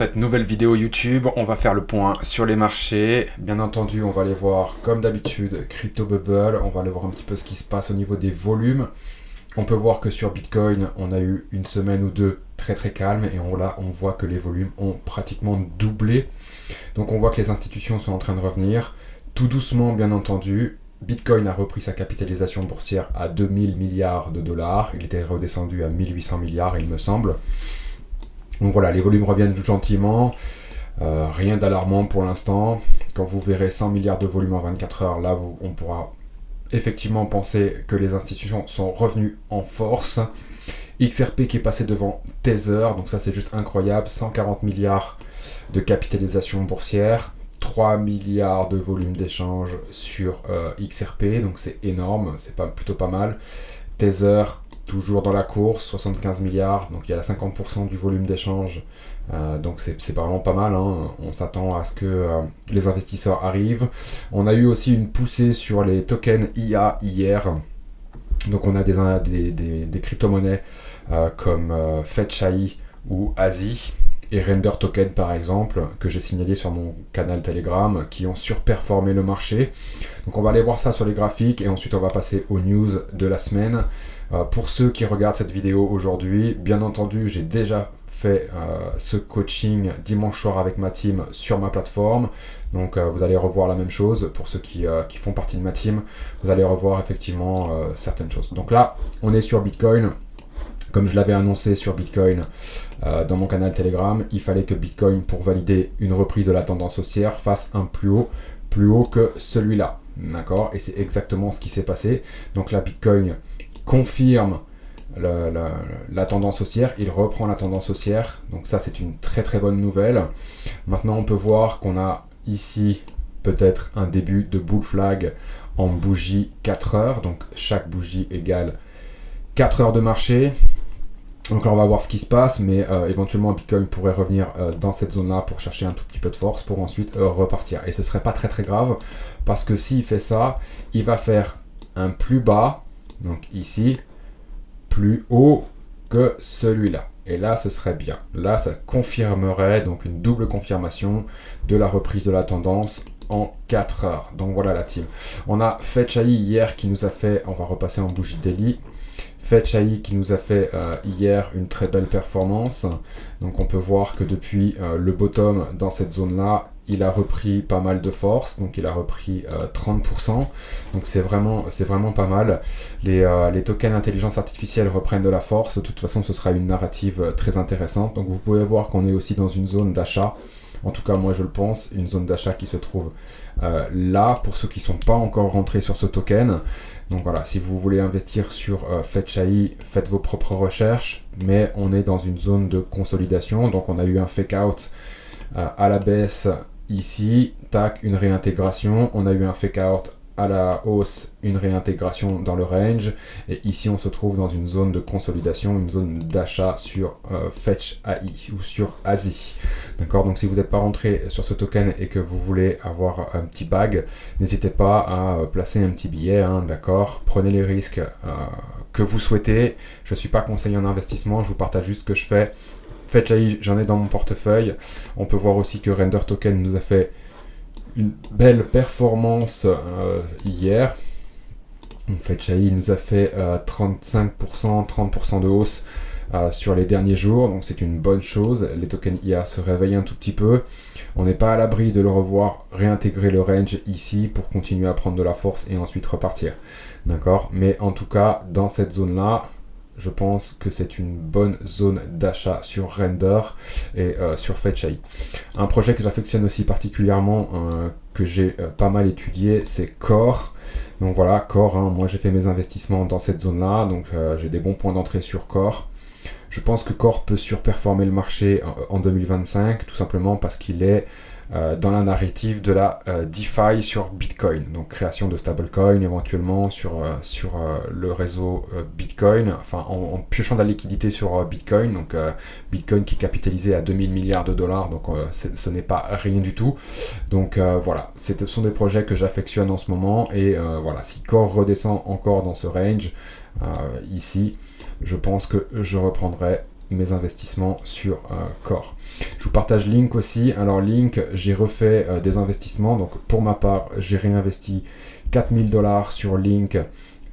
Cette nouvelle vidéo YouTube, on va faire le point sur les marchés. Bien entendu, on va aller voir, comme d'habitude, Crypto Bubble. On va aller voir un petit peu ce qui se passe au niveau des volumes. On peut voir que sur Bitcoin, on a eu une semaine ou deux très calme et on voit que les volumes ont pratiquement doublé. Donc on voit que les institutions sont en train de revenir, tout doucement bien entendu. Bitcoin a repris sa capitalisation boursière à 2000 milliards de dollars. Il était redescendu à 1800 milliards, il me semble. Donc voilà, les volumes reviennent gentiment. Rien d'alarmant pour l'instant. Quand vous verrez 100 milliards de volume en 24 heures, là, on pourra effectivement penser que les institutions sont revenues en force. XRP qui est passé devant Tether, donc ça c'est juste incroyable. 140 milliards de capitalisation boursière. 3 milliards de volume d'échange sur XRP, donc c'est énorme, c'est plutôt pas mal. Tether, toujours dans la course, 75 milliards, donc il y a la 50% du volume d'échange, donc c'est vraiment pas mal, hein. On s'attend à ce que les investisseurs arrivent. On a eu aussi une poussée sur les tokens IA hier, donc on a des crypto-monnaies comme Fetchai ou ASI, et Render Token par exemple, que j'ai signalé sur mon canal Telegram, qui ont surperformé le marché. Donc on va aller voir ça sur les graphiques et ensuite on va passer aux news de la semaine. Pour ceux qui regardent cette vidéo aujourd'hui, bien entendu j'ai déjà fait ce coaching dimanche soir avec ma team sur ma plateforme. Donc vous allez revoir la même chose. Pour ceux qui font partie de ma team, vous allez revoir effectivement certaines choses. Donc là on est sur Bitcoin. Comme je l'avais annoncé sur Bitcoin dans mon canal Telegram, il fallait que Bitcoin, pour valider une reprise de la tendance haussière, fasse un plus haut que celui-là. D'accord? Et c'est exactement ce qui s'est passé. Donc là, Bitcoin confirme la tendance haussière, il reprend la tendance haussière. Donc ça, c'est une très bonne nouvelle. Maintenant, on peut voir qu'on a ici peut-être un début de bull flag en bougie 4 heures. Donc chaque bougie égale 4 heures de marché. Donc là on va voir ce qui se passe, mais éventuellement Bitcoin pourrait revenir dans cette zone là pour chercher un tout petit peu de force pour ensuite repartir. Et ce serait pas très grave, parce que s'il fait ça, il va faire un plus bas, donc ici, plus haut que celui-là. Et là ce serait bien. Là ça confirmerait, donc une double confirmation de la reprise de la tendance en 4 heures. Donc voilà la team. On a Fetchai hier qui nous a fait, on va repasser en bougie daily. Fetchai qui nous a fait hier une très belle performance. Donc on peut voir que depuis le bottom dans cette zone là, il a repris pas mal de force, donc il a repris 30%, donc c'est vraiment pas mal. Les tokens intelligence artificielle reprennent de la force. De toute façon ce sera une narrative très intéressante. Donc vous pouvez voir qu'on est aussi dans une zone d'achat. En tout cas, moi je le pense, une zone d'achat qui se trouve là, pour ceux qui ne sont pas encore rentrés sur ce token. Donc voilà, si vous voulez investir sur Fetchai, faites vos propres recherches, mais on est dans une zone de consolidation. Donc on a eu un fake out à la baisse ici, tac, une réintégration. On a eu un fake out à la hausse, une réintégration dans le range, et ici on se trouve dans une zone de consolidation, une zone d'achat sur Fetchai ou sur ASI. D'accord, donc si vous n'êtes pas rentré sur ce token et que vous voulez avoir un petit bag, n'hésitez pas à placer un petit billet, hein, d'accord, prenez les risques que vous souhaitez. Je ne suis pas conseiller en investissement, je vous partage juste ce que je fais. Fetchai, j'en ai dans mon portefeuille. On peut voir aussi que Render Token nous a fait une belle performance hier. Fetchai nous a fait 35%, 30% de hausse sur les derniers jours, donc c'est une bonne chose. Les tokens IA se réveillent un tout petit peu. On n'est pas à l'abri de le revoir réintégrer le range ici pour continuer à prendre de la force et ensuite repartir. D'accord, mais en tout cas, dans cette zone-là, je pense que c'est une bonne zone d'achat sur Render et sur Fetchai. Un projet que j'affectionne aussi particulièrement, que j'ai pas mal étudié, c'est Core. Donc voilà, Core, hein, moi j'ai fait mes investissements dans cette zone-là, donc j'ai des bons points d'entrée sur Core. Je pense que Core peut surperformer le marché en 2025, tout simplement parce qu'il est dans la narrative de la DeFi sur Bitcoin, donc création de stablecoin éventuellement sur le réseau Bitcoin, enfin en piochant de la liquidité sur Bitcoin, donc Bitcoin qui est capitalisé à 2000 milliards de dollars, donc ce n'est pas rien du tout. Donc voilà, ce sont des projets que j'affectionne en ce moment, et voilà, si Core redescend encore dans ce range ici, je pense que je reprendrai mes investissements sur Core. Je vous partage Link aussi. Alors Link, j'ai refait des investissements. Donc pour ma part, j'ai réinvesti 4000$ sur Link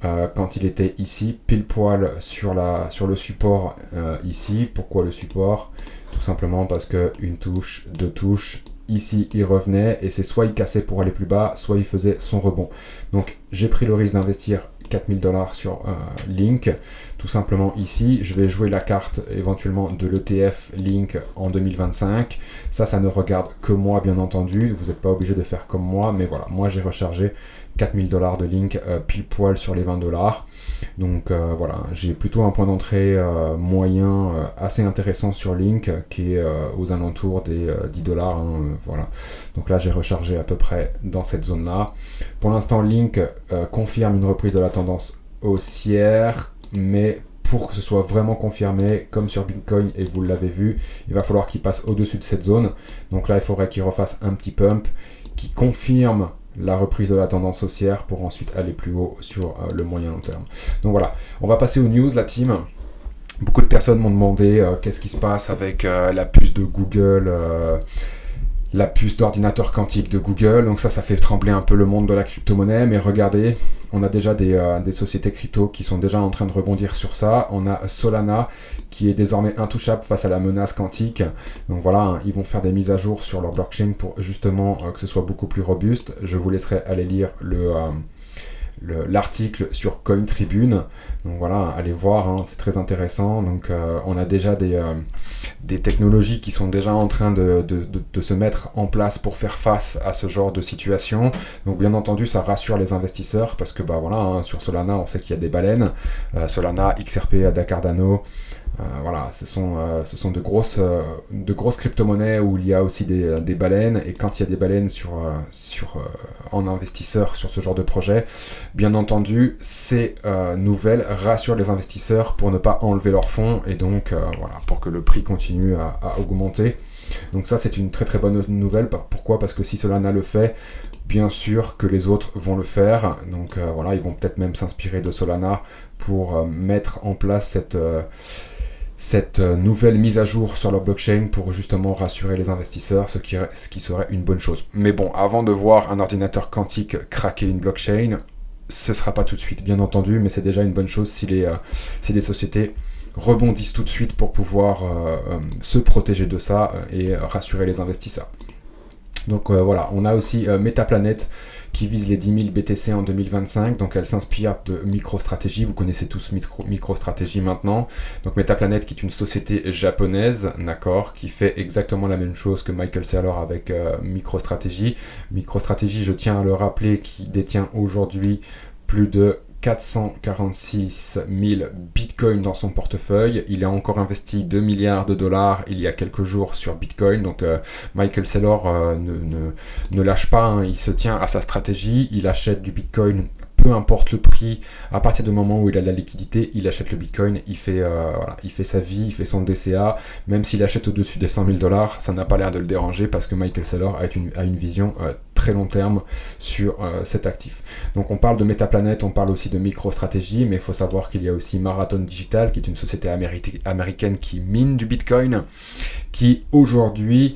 quand il était ici, pile poil sur le support ici. Pourquoi le support? Tout simplement parce que une touche, deux touches, ici il revenait et c'est soit il cassait pour aller plus bas, soit il faisait son rebond. Donc j'ai pris le risque d'investir 4000$ sur Link, tout simplement ici. Je vais jouer la carte éventuellement de l'ETF Link en 2025. Ça ne regarde que moi, bien entendu. Vous n'êtes pas obligé de faire comme moi, mais voilà, moi j'ai rechargé 4000$ de Link pile poil sur les 20$. Donc voilà, j'ai plutôt un point d'entrée moyen assez intéressant sur Link qui est aux alentours des 10$. Voilà. Donc là j'ai rechargé à peu près dans cette zone là. Pour l'instant Link confirme une reprise de la tendance haussière, mais pour que ce soit vraiment confirmé, comme sur Bitcoin et vous l'avez vu, il va falloir qu'il passe au-dessus de cette zone. Donc là il faudrait qu'il refasse un petit pump qui confirme la reprise de la tendance haussière pour ensuite aller plus haut sur le moyen long terme. Donc voilà, on va passer aux news, la team. Beaucoup de personnes m'ont demandé qu'est-ce qui se passe avec la puce de Google, la puce d'ordinateur quantique de Google. Donc ça fait trembler un peu le monde de la crypto-monnaie, mais regardez, on a déjà des sociétés crypto qui sont déjà en train de rebondir sur ça. On a Solana qui est désormais intouchable face à la menace quantique. Donc voilà, hein, ils vont faire des mises à jour sur leur blockchain pour justement que ce soit beaucoup plus robuste. Je vous laisserai aller lire l'article sur Coin Tribune. Donc voilà, allez voir, hein, c'est très intéressant. Donc on a déjà des technologies qui sont déjà en train de se mettre en place pour faire face à ce genre de situation. Donc bien entendu, ça rassure les investisseurs parce que bah voilà, hein, sur Solana, on sait qu'il y a des baleines. Solana, XRP, Cardano. Voilà, ce sont de grosses crypto-monnaies où il y a aussi des baleines, et quand il y a des baleines en investisseurs sur ce genre de projet, bien entendu, ces nouvelles rassurent les investisseurs pour ne pas enlever leurs fonds et donc voilà, pour que le prix continue à augmenter. Donc ça, c'est une très très bonne nouvelle. Pourquoi? Parce que si Solana le fait, bien sûr que les autres vont le faire. Donc voilà, ils vont peut-être même s'inspirer de Solana pour mettre en place cette nouvelle mise à jour sur leur blockchain pour justement rassurer les investisseurs, ce qui serait une bonne chose. Mais bon, avant de voir un ordinateur quantique craquer une blockchain, ce ne sera pas tout de suite, bien entendu, mais c'est déjà une bonne chose si les sociétés rebondissent tout de suite pour pouvoir se protéger de ça et rassurer les investisseurs. Donc voilà, on a aussi Metaplanet qui vise les 10 000 BTC en 2025, donc elle s'inspire de MicroStrategy, vous connaissez tous MicroStrategy maintenant. Donc Metaplanet qui est une société japonaise, d'accord, qui fait exactement la même chose que Michael Saylor avec MicroStrategy. MicroStrategy, je tiens à le rappeler, qui détient aujourd'hui plus de 446 000 bitcoins dans son portefeuille. Il a encore investi 2 milliards de dollars il y a quelques jours sur Bitcoin. Donc Michael Saylor ne lâche pas, hein. Il se tient à sa stratégie, il achète du Bitcoin peu importe le prix. À partir du moment où il a de la liquidité, il achète le Bitcoin, il fait sa vie, il fait son DCA. Même s'il achète au-dessus des 100 000 $, ça n'a pas l'air de le déranger parce que Michael Saylor a une vision très long terme sur cet actif. Donc on parle de Metaplanet, on parle aussi de MicroStrategy, mais il faut savoir qu'il y a aussi Marathon Digital, qui est une société américaine qui mine du Bitcoin, qui aujourd'hui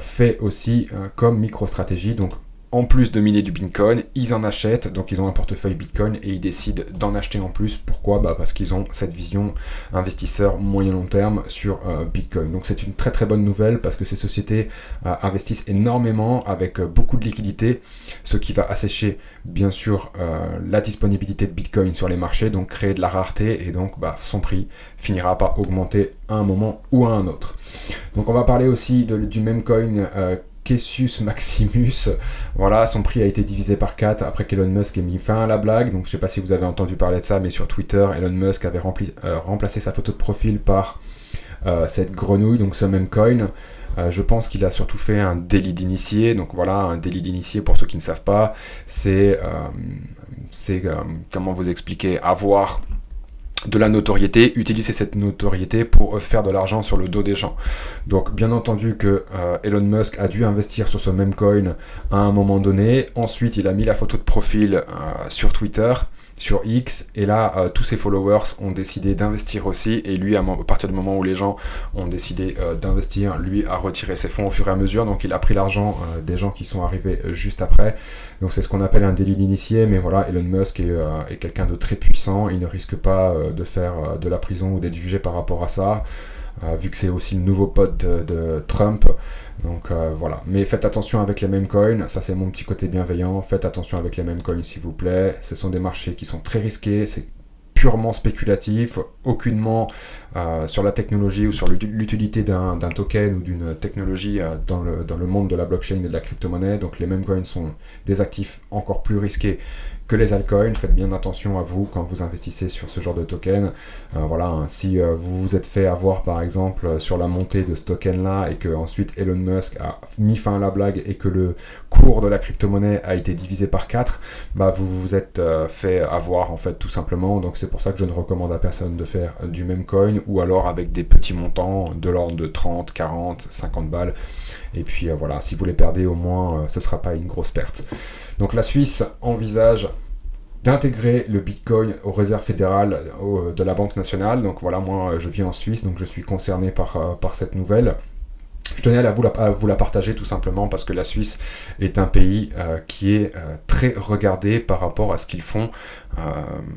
fait aussi comme MicroStrategy. Donc en plus de miner du Bitcoin, ils en achètent, donc ils ont un portefeuille Bitcoin et ils décident d'en acheter en plus. Pourquoi ? Parce qu'ils ont cette vision investisseur moyen-long terme sur Bitcoin. Donc c'est une très très bonne nouvelle parce que ces sociétés investissent énormément avec beaucoup de liquidités, ce qui va assécher bien sûr la disponibilité de Bitcoin sur les marchés, donc créer de la rareté et donc son prix finira par augmenter à un moment ou à un autre. Donc on va parler aussi du même coin Cassius Maximus, voilà, son prix a été divisé par 4 après qu'Elon Musk ait mis fin à la blague. Donc je ne sais pas si vous avez entendu parler de ça, mais sur Twitter, Elon Musk avait remplacé sa photo de profil par cette grenouille, donc ce même coin. Je pense qu'il a surtout fait un délit d'initié. Donc voilà, un délit d'initié, pour ceux qui ne savent pas, c'est comment vous expliquer, avoir de la notoriété, utiliser cette notoriété pour faire de l'argent sur le dos des gens. Donc bien entendu que Elon Musk a dû investir sur ce même coin à un moment donné. Ensuite, il a mis la photo de profil sur Twitter, sur X, et là, tous ses followers ont décidé d'investir aussi, et lui, à partir du moment où les gens ont décidé d'investir, lui a retiré ses fonds au fur et à mesure, donc il a pris l'argent des gens qui sont arrivés juste après. Donc c'est ce qu'on appelle un délit d'initié, mais voilà, Elon Musk est quelqu'un de très puissant, il ne risque pas de faire de la prison ou d'être jugé par rapport à ça, vu que c'est aussi le nouveau pote de Trump. Donc voilà, mais faites attention avec les meme coins, ça c'est mon petit côté bienveillant, faites attention avec les meme coins s'il vous plaît, ce sont des marchés qui sont très risqués, c'est purement spéculatif, aucunement sur la technologie ou sur l'utilité d'un token ou d'une technologie dans le monde de la blockchain et de la crypto-monnaie. Donc les meme coins sont des actifs encore plus risqués que les altcoins. Faites bien attention à vous quand vous investissez sur ce genre de token. Voilà, hein, si vous vous êtes fait avoir par exemple sur la montée de ce token là et que ensuite Elon Musk a mis fin à la blague et que le cours de la crypto-monnaie a été divisé par 4, bah vous vous êtes fait avoir en fait tout simplement. Donc c'est pour ça que je ne recommande à personne de faire du meme coin, ou alors avec des petits montants de l'ordre de 30, 40, 50 balles. Et puis voilà, si vous les perdez au moins, ce ne sera pas une grosse perte. Donc la Suisse envisage d'intégrer le Bitcoin aux réserves fédérales de la Banque nationale. Donc voilà, moi je vis en Suisse, donc je suis concerné par cette nouvelle. Je tenais à vous la partager tout simplement parce que la Suisse est un pays qui est très regardé par rapport à ce qu'ils font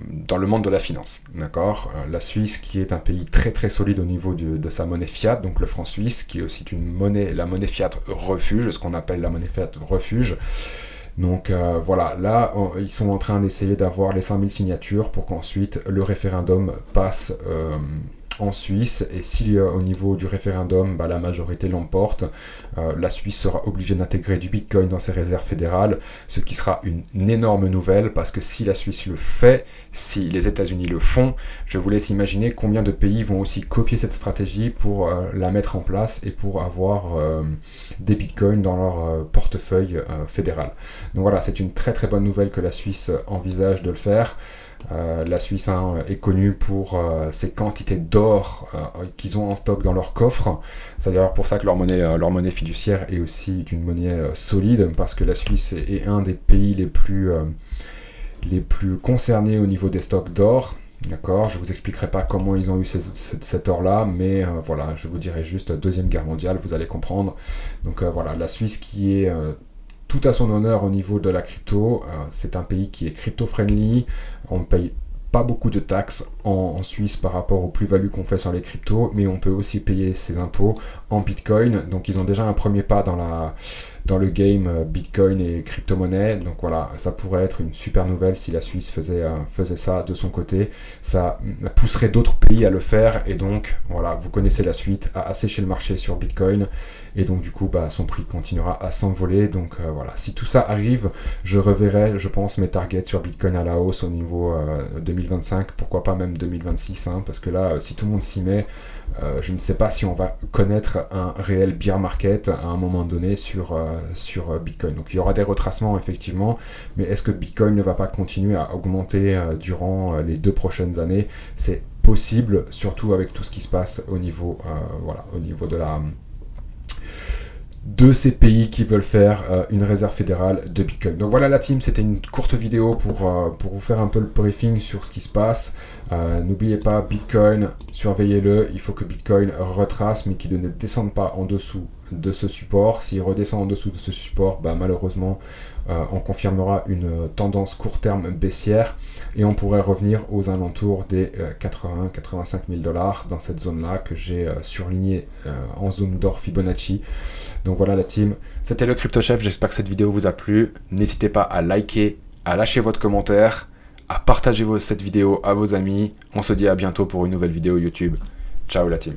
dans le monde de la finance. D'accord, la Suisse qui est un pays très très solide au niveau de sa monnaie fiat, donc le franc suisse, qui est aussi la monnaie fiat refuge, ce qu'on appelle la monnaie fiat refuge. Donc voilà, là ils sont en train d'essayer d'avoir les 5000 signatures pour qu'ensuite le référendum passe en Suisse, et si au niveau du référendum la majorité l'emporte, la Suisse sera obligée d'intégrer du Bitcoin dans ses réserves fédérales, ce qui sera une énorme nouvelle, parce que si la Suisse le fait, si les États-Unis le font, je vous laisse imaginer combien de pays vont aussi copier cette stratégie pour la mettre en place et pour avoir des Bitcoins dans leur portefeuille fédéral. Donc voilà, c'est une très très bonne nouvelle que la Suisse envisage de le faire. La Suisse est connue pour ces quantités d'or qu'ils ont en stock dans leur coffre. C'est d'ailleurs pour ça que leur monnaie fiduciaire est aussi une monnaie solide, parce que la Suisse est un des pays les plus concernés au niveau des stocks d'or. D'accord, je ne vous expliquerai pas comment ils ont eu cet or-là, mais voilà, je vous dirai juste Deuxième Guerre mondiale, vous allez comprendre. Donc voilà, la Suisse qui est tout à son honneur au niveau de la crypto, c'est un pays qui est crypto-friendly, on ne paye pas beaucoup de taxes en Suisse par rapport aux plus-values qu'on fait sur les cryptos, mais on peut aussi payer ses impôts en Bitcoin, donc ils ont déjà un premier pas dans le game Bitcoin et crypto-monnaie. Donc voilà, ça pourrait être une super nouvelle si la Suisse faisait ça de son côté, ça pousserait d'autres pays à le faire, et donc voilà, vous connaissez la suite, à assécher le marché sur Bitcoin, et donc du coup son prix continuera à s'envoler. Donc voilà, si tout ça arrive, je reverrai, je pense, mes targets sur Bitcoin à la hausse au niveau 2025, pourquoi pas même 2026, parce que là, si tout le monde s'y met, je ne sais pas si on va connaître un réel bear market à un moment donné sur Bitcoin. Donc il y aura des retracements effectivement, mais est-ce que Bitcoin ne va pas continuer à augmenter durant les 2 prochaines années? C'est possible, surtout avec tout ce qui se passe au niveau de ces pays qui veulent faire une réserve fédérale de Bitcoin. Donc voilà la team, c'était une courte vidéo pour vous faire un peu le briefing sur ce qui se passe. N'oubliez pas, Bitcoin, surveillez-le, il faut que Bitcoin retrace, mais qu'il ne descende pas en dessous de ce support. S'il redescend en dessous de ce support, malheureusement, on confirmera une tendance court terme baissière, et on pourrait revenir aux alentours des 80-85 000 $ dans cette zone-là que j'ai surligné en zone d'or Fibonacci. Donc voilà la team, c'était le Crypto Chef, j'espère que cette vidéo vous a plu. N'hésitez pas à liker, à lâcher votre commentaire, à partager cette vidéo à vos amis. On se dit à bientôt pour une nouvelle vidéo YouTube. Ciao la team.